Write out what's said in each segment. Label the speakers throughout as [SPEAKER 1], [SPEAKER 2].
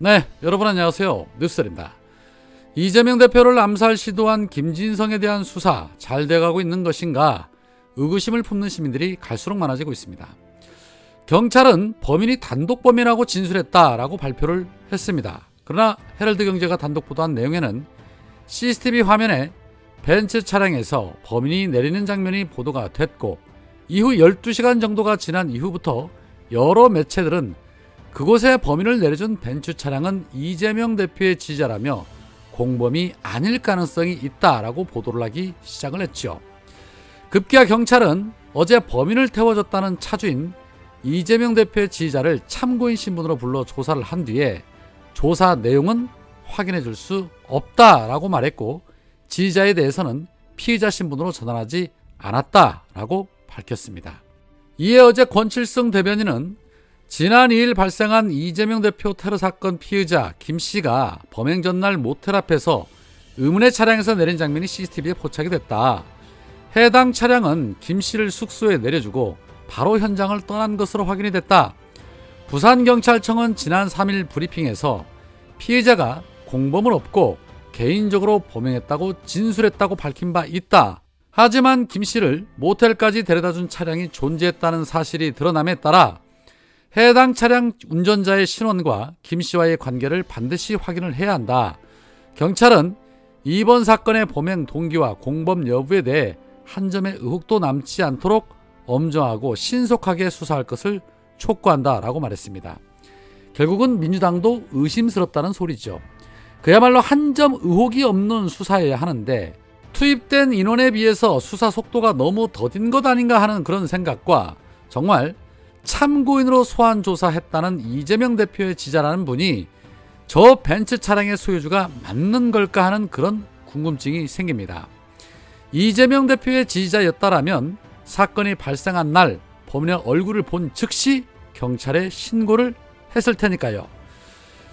[SPEAKER 1] 네, 여러분 안녕하세요. 뉴스입니다. 이재명 대표를 암살 시도한 김진성에 대한 수사 잘 돼가고 있는 것인가 의구심을 품는 시민들이 갈수록 많아지고 있습니다. 경찰은 범인이 단독범이라고 진술했다라고 발표를 했습니다. 그러나 헤럴드 경제가 단독 보도한 내용에는 CCTV 화면에 벤츠 차량에서 범인이 내리는 장면이 보도가 됐고 이후 12시간 정도가 지난 이후부터 여러 매체들은 그곳에 범인을 내려준 벤츠 차량은 이재명 대표의 지지자라며 공범이 아닐 가능성이 있다라고 보도를 하기 시작을 했죠. 급기야 경찰은 어제 범인을 태워줬다는 차주인 이재명 대표의 지지자를 참고인 신분으로 불러 조사를 한 뒤에 조사 내용은 확인해 줄 수 없다라고 말했고 지지자에 대해서는 피의자 신분으로 전환하지 않았다라고 밝혔습니다. 이에 어제 권칠승 대변인은 지난 2일 발생한 이재명 대표 테러 사건 피의자 김씨가 범행 전날 모텔 앞에서 의문의 차량에서 내린 장면이 CCTV에 포착이 됐다. 해당 차량은 김씨를 숙소에 내려주고 바로 현장을 떠난 것으로 확인이 됐다. 부산경찰청은 지난 3일 브리핑에서 피해자가 공범은 없고 개인적으로 범행했다고 진술했다고 밝힌 바 있다. 하지만 김씨를 모텔까지 데려다준 차량이 존재했다는 사실이 드러남에 따라 해당 차량 운전자의 신원과 김씨와의 관계를 반드시 확인을 해야 한다. 경찰은 이번 사건의 범행 동기와 공범 여부에 대해 한 점의 의혹도 남지 않도록 엄정하고 신속하게 수사할 것을 촉구한다라고 말했습니다. 결국은 민주당도 의심스럽다는 소리죠. 그야말로 한 점 의혹이 없는 수사여야 하는데 투입된 인원에 비해서 수사 속도가 너무 더딘 것 아닌가 하는 그런 생각과 정말 참고인으로 소환 조사했다는 이재명 대표의 지지자라는 분이 저 벤츠 차량의 소유주가 맞는 걸까 하는 그런 궁금증이 생깁니다. 이재명 대표의 지지자였다라면 사건이 발생한 날 범인의 얼굴을 본 즉시 경찰에 신고를 했을 테니까요.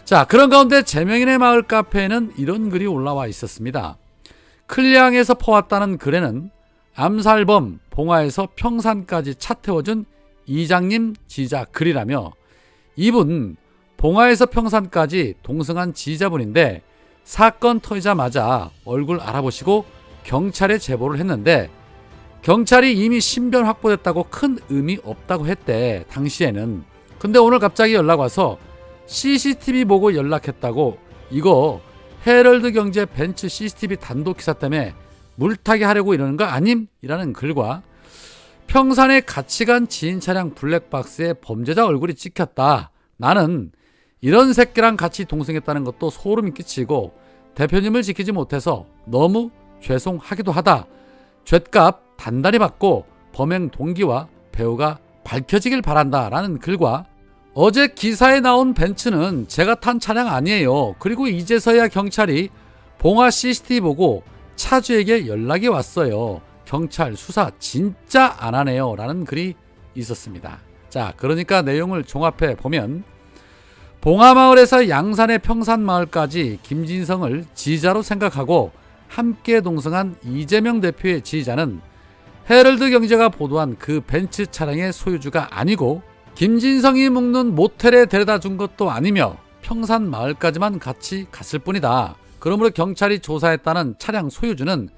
[SPEAKER 1] 자, 그런 가운데 제명인의 마을 카페에는 이런 글이 올라와 있었습니다. 클리앙에서 퍼왔다는 글에는 암살범 봉화에서 평산까지 차 태워준 이장님 지지자 글이라며 이분 봉화에서 평산까지 동승한 지지자분인데 사건 터지자마자 얼굴 알아보시고 경찰에 제보를 했는데 경찰이 이미 신변 확보됐다고 큰 의미 없다고 했대 당시에는. 근데 오늘 갑자기 연락 와서 CCTV 보고 연락했다고 이거 헤럴드 경제 벤츠 CCTV 단독 기사 때문에 물타기 하려고 이러는 거 아님? 이라는 글과 평산에 같이 간 지인 차량 블랙박스에 범죄자 얼굴이 찍혔다. 나는 이런 새끼랑 같이 동승했다는 것도 소름이 끼치고 대표님을 지키지 못해서 너무 죄송하기도 하다. 죗값 단단히 받고 범행 동기와 배우가 밝혀지길 바란다. 라는 글과 어제 기사에 나온 벤츠는 제가 탄 차량 아니에요. 그리고 이제서야 경찰이 봉화 CCTV 보고 차주에게 연락이 왔어요. 경찰 수사 진짜 안 하네요. 라는 글이 있었습니다. 자, 그러니까 내용을 종합해 보면 봉화마을에서 양산의 평산마을까지 김진성을 지지자로 생각하고 함께 동승한 이재명 대표의 지지자는 헤럴드 경제가 보도한 그 벤츠 차량의 소유주가 아니고 김진성이 묵는 모텔에 데려다 준 것도 아니며 평산마을까지만 같이 갔을 뿐이다. 그러므로 경찰이 조사했다는 차량 소유주는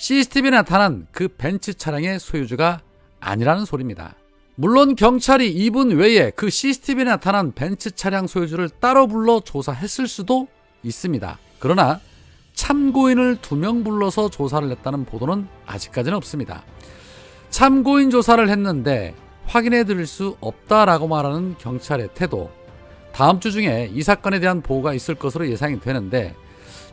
[SPEAKER 1] CCTV에 나타난 그 벤츠 차량의 소유주가 아니라는 소리입니다. 물론 경찰이 이분 외에 그 CCTV에 나타난 벤츠 차량 소유주를 따로 불러 조사했을 수도 있습니다. 그러나 참고인을 2명 불러서 조사를 했다는 보도는 아직까지는 없습니다. 참고인 조사를 했는데 확인해 드릴 수 없다라고 말하는 경찰의 태도, 다음 주 중에 이 사건에 대한 보고가 있을 것으로 예상이 되는데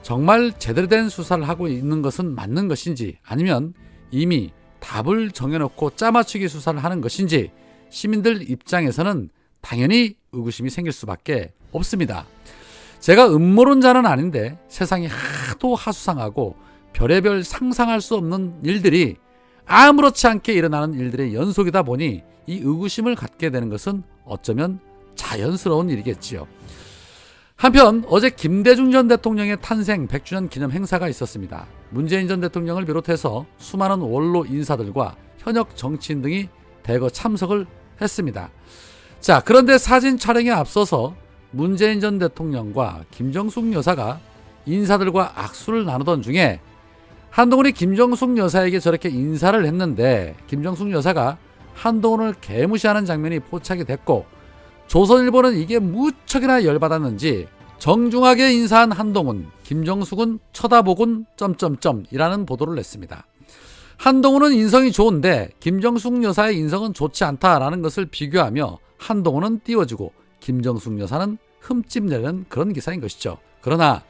[SPEAKER 1] 정말 제대로 된 수사를 하고 있는 것은 맞는 것인지 아니면 이미 답을 정해놓고 짜맞추기 수사를 하는 것인지 시민들 입장에서는 당연히 의구심이 생길 수밖에 없습니다. 제가 음모론자는 아닌데 세상이 하도 하수상하고 별의별 상상할 수 없는 일들이 아무렇지 않게 일어나는 일들의 연속이다 보니 이 의구심을 갖게 되는 것은 어쩌면 자연스러운 일이겠지요. 한편 어제 김대중 전 대통령의 탄생 100주년 기념 행사가 있었습니다. 문재인 전 대통령을 비롯해서 수많은 원로 인사들과 현역 정치인 등이 대거 참석을 했습니다. 자, 그런데 사진 촬영에 앞서서 문재인 전 대통령과 김정숙 여사가 인사들과 악수를 나누던 중에 한동훈이 김정숙 여사에게 저렇게 인사를 했는데 김정숙 여사가 한동훈을 개무시하는 장면이 포착이 됐고, 조선일보는 이게 무척이나 열받았는지 정중하게 인사한 한동훈, 김정숙은 쳐다보곤 이라는 보도를 냈습니다. 한동훈은 인성이 좋은데 김정숙 여사의 인성은 좋지 않다라는 것을 비교하며 한동훈은 띄워주고 김정숙 여사는 흠집내는 그런 기사인 것이죠. 그러나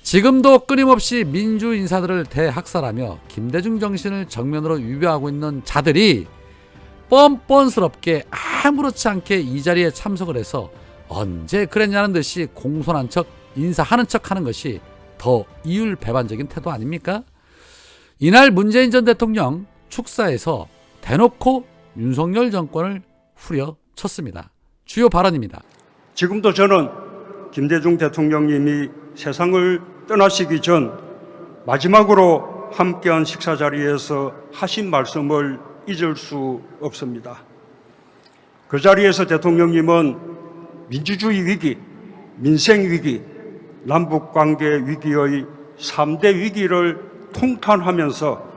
[SPEAKER 1] 지금도 끊임없이 민주 인사들을 대학살하며 김대중 정신을 정면으로 위배하고 있는 자들이 뻔뻔스럽게 아무렇지 않게 이 자리에 참석을 해서 언제 그랬냐는 듯이 공손한 척 인사하는 척 하는 것이 더 이율배반적인 태도 아닙니까? 이날 문재인 전 대통령 축사에서 대놓고 윤석열 정권을 후려쳤습니다. 주요 발언입니다.
[SPEAKER 2] 지금도 저는 김대중 대통령님이 세상을 떠나시기 전 마지막으로 함께한 식사 자리에서 하신 말씀을 잊을 수 없습니다. 그 자리에서 대통령님은 민주주의 위기, 민생 위기, 남북관계 위기의 3대 위기를 통탄하면서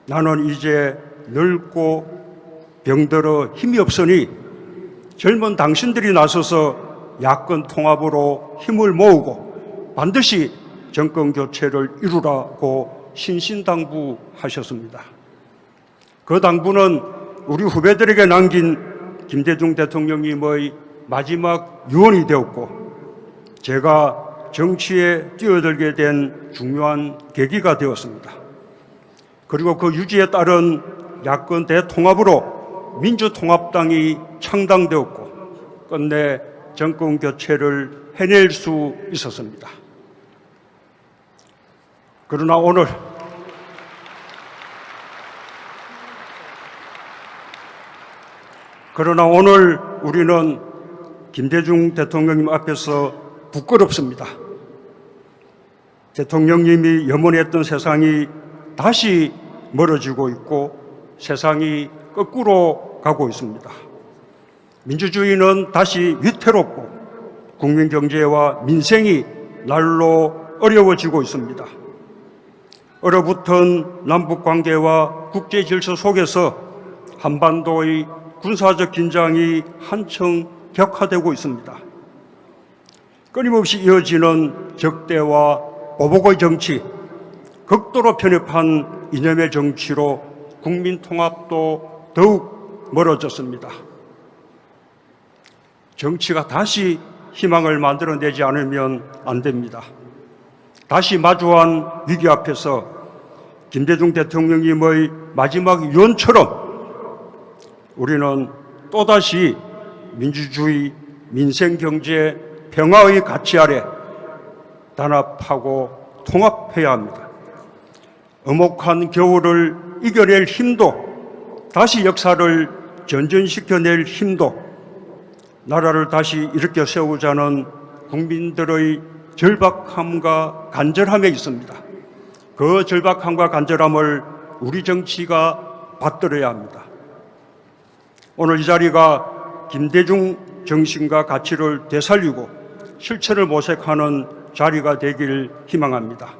[SPEAKER 2] 나는 이제 늙고 병들어 힘이 없으니 젊은 당신들이 나서서 야권 통합으로 힘을 모으고 반드시 정권 교체를 이루라고 신신당부하셨습니다. 그 당부는 우리 후배들에게 남긴 김대중 대통령님의 마지막 유언이 되었고, 제가 정치에 뛰어들게 된 중요한 계기가 되었습니다. 그리고 그 유지에 따른 야권 대통합으로 민주통합당이 창당되었고 끝내 정권 교체를 해낼 수 있었습니다. 그러나 오늘 우리는 김대중 대통령님 앞에서 부끄럽습니다. 대통령님이 염원했던 세상이 다시 멀어지고 있고 세상이 거꾸로 가고 있습니다. 민주주의는 다시 위태롭고 국민 경제와 민생이 날로 어려워지고 있습니다. 얼어붙은 남북 관계와 국제 질서 속에서 한반도의 군사적 긴장이 한층 격화되고 있습니다. 끊임없이 이어지는 적대와 보복의 정치, 극도로 편협한 이념의 정치로 국민 통합도 더욱 멀어졌습니다. 정치가 다시 희망을 만들어내지 않으면 안 됩니다. 다시 마주한 위기 앞에서 김대중 대통령님의 마지막 유언처럼 우리는 또다시 민주주의, 민생, 경제, 평화의 가치 아래 단합하고 통합해야 합니다. 엄혹한 겨울을 이겨낼 힘도, 다시 역사를 전전시켜낼 힘도, 나라를 다시 일으켜 세우자는 국민들의 절박함과 간절함에 있습니다. 그 절박함과 간절함을 우리 정치가 받들어야 합니다. 오늘 이 자리가 김대중 정신과 가치를 되살리고 실천을 모색하는 자리가 되길 희망합니다.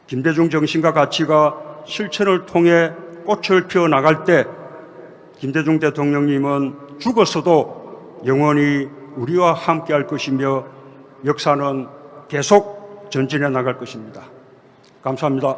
[SPEAKER 2] 김대중 정신과 가치가 실천을 통해 꽃을 피워나갈 때 김대중 대통령님은 죽었어도 영원히 우리와 함께할 것이며 역사는 계속 전진해 나갈 것입니다. 감사합니다.